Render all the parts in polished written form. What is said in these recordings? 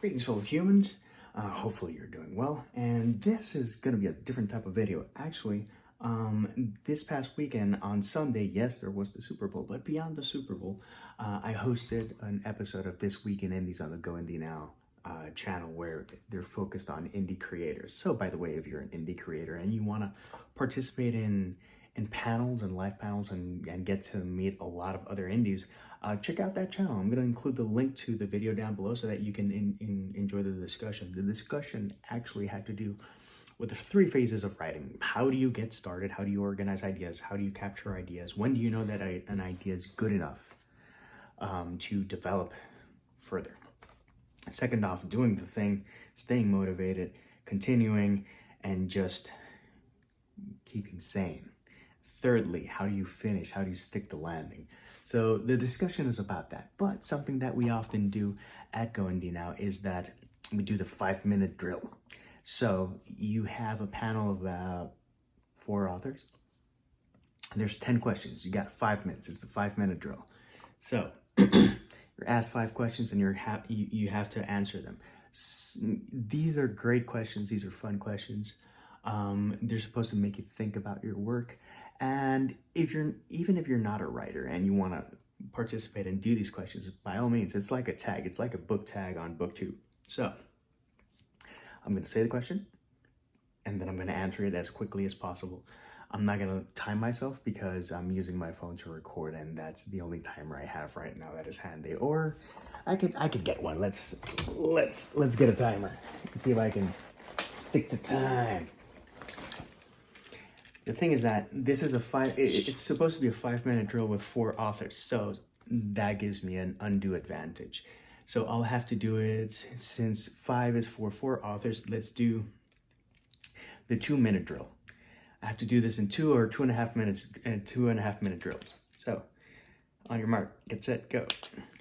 Greetings, fellow humans. Hopefully you're doing well. And this is going to be a different type of video. Actually, this past weekend on Sunday, yes, there was the Super Bowl. But beyond the Super Bowl, I hosted an episode of This Week in Indies on the goindienow channel where they're focused on indie creators. So, by the way, if you're an indie creator and you want to participate in panels and live panels and get to meet a lot of other indies, check out that channel. I'm going to include the link to the video down below so that you can enjoy the discussion. The discussion actually had to do with the 3 phases of writing. How do you get started? How do you organize ideas? How do you capture ideas? When do you know that an idea is good enough to develop further? Second off, doing the thing, staying motivated, continuing, and just keeping sane. Thirdly, how do you finish? How do you stick the landing? So the discussion is about that. But something that we often do at goindienow is that we do the 5-minute drill. So you have a panel of about 4 authors. There's 10 questions. You got 5 minutes. It's the 5-minute drill. So you're asked 5 questions and you have to answer them. These are great questions. These are fun questions. They're supposed to make you think about your work. And even if you're not a writer and you want to participate and do these questions, by all means, it's like a tag. It's like a book tag on BookTube. So I'm going to say the question and then I'm going to answer it as quickly as possible. I'm not going to time myself because I'm using my phone to record, and that's the only timer I have right now that is handy. Or I could get one. Let's get a timer and see if I can stick to time. The thing is that this is it's supposed to be a 5-minute drill with 4 authors. So that gives me an undue advantage. So I'll have to do it, since 5 is for 4 authors, let's do the 2-minute drill. I have to do this in 2 or 2.5 minutes, and 2.5-minute drills. So on your mark, get set, go.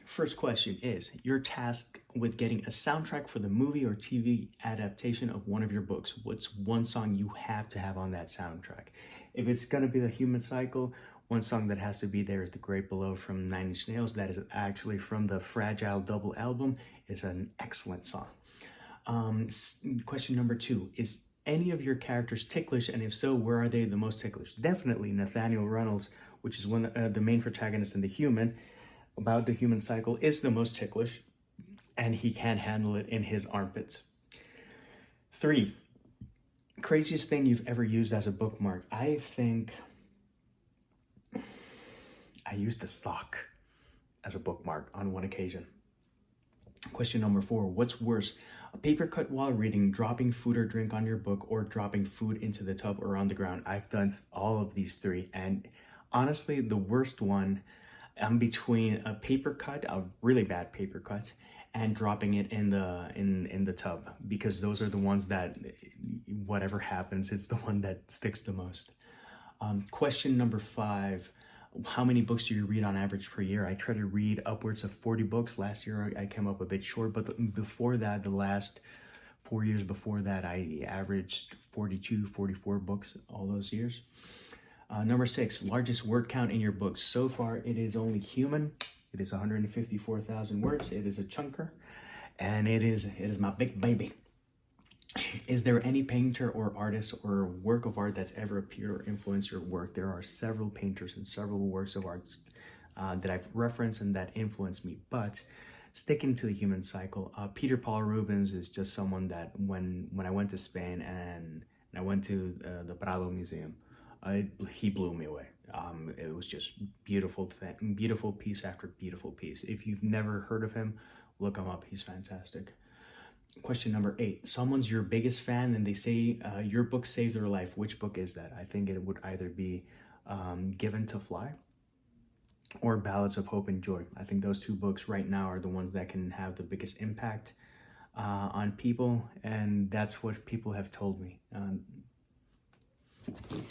First question is, you're tasked with getting a soundtrack for the movie or TV adaptation of one of your books. What's one song you have to have on that soundtrack? If it's going to be The Human Cycle, one song that has to be there is The Great Below from 9 Inch Nails. That is actually from the Fragile double album. It's an excellent song. Question number 2, is any of your characters ticklish, and if so, where are they the most ticklish? Definitely Nathaniel Reynolds, which is the main protagonist in The Human Cycle, is the most ticklish, and he can't handle it in his armpits. 3, craziest thing you've ever used as a bookmark. I think I used a sock as a bookmark on one occasion. Question number 4, what's worse? A paper cut while reading, dropping food or drink on your book, or dropping food into the tub or on the ground? I've done all of these 3, and honestly, the worst one, I'm between a paper cut, a really bad paper cut, and dropping it in the tub, because those are the ones that, whatever happens, it's the one that sticks the most. Question number 5, how many books do you read on average per year? I try to read upwards of 40 books. Last year I came up a bit short, but before that, the last 4 years before that, I averaged 42, 44 books all those years. Number 6, largest word count in your books. So far, it is only Human. It is 154,000 words. It is a chunker, and it is my big baby. Is there any painter or artist or work of art that's ever appeared or influenced your work? There are several painters and several works of art that I've referenced and that influenced me. But sticking to The Human Cycle, Peter Paul Rubens is just someone that when I went to Spain and I went to the Prado Museum, he blew me away. It was just beautiful piece after beautiful piece. If you've never heard of him, look him up. He's fantastic. Question number 8, someone's your biggest fan and they say your book saved their life. Which book is that? I think it would either be Given to Fly or Ballads of Hope and Joy. I think those 2 books right now are the ones that can have the biggest impact on people, and that's what people have told me.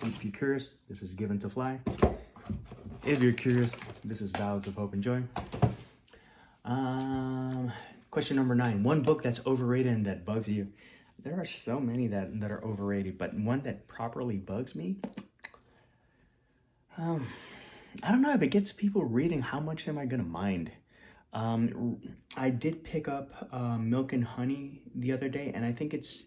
If you're curious, this is Given to Fly. If you're curious, this is Ballads of Hope and Joy. Question number 9, one book that's overrated and that bugs you. There are so many that are overrated, but one that properly bugs me, I don't know if it gets people reading, how much am I gonna mind? I did pick up Milk and Honey the other day, and I think it's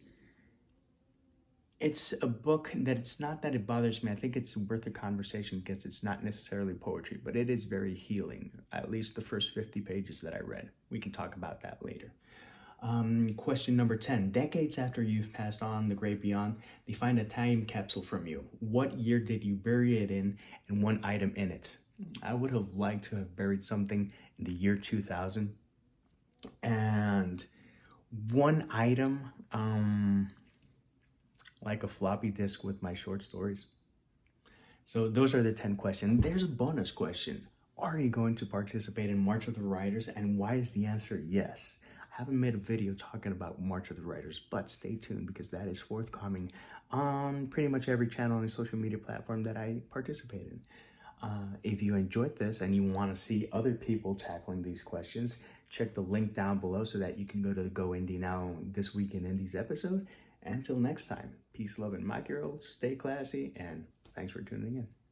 a book that it's not that it bothers me. I think it's worth a conversation because it's not necessarily poetry, but it is very healing, at least the first 50 pages that I read. We can talk about that later. Question number 10. Decades after you've passed on the great beyond, they find a time capsule from you. What year did you bury it in, and one item in it? I would have liked to have buried something in the year 2000. And one item, like a floppy disk with my short stories. So those are the 10 questions. There's a bonus question. Are you going to participate in March of the Writers? And why is the answer yes? I haven't made a video talking about March of the Writers, but stay tuned because that is forthcoming on pretty much every channel and social media platform that I participate in. If you enjoyed this and you want to see other people tackling these questions, check the link down below so that you can go to the Go Indie Now This Week in Indies episode. Until next time, peace, love, and mackerel, stay classy, and thanks for tuning in.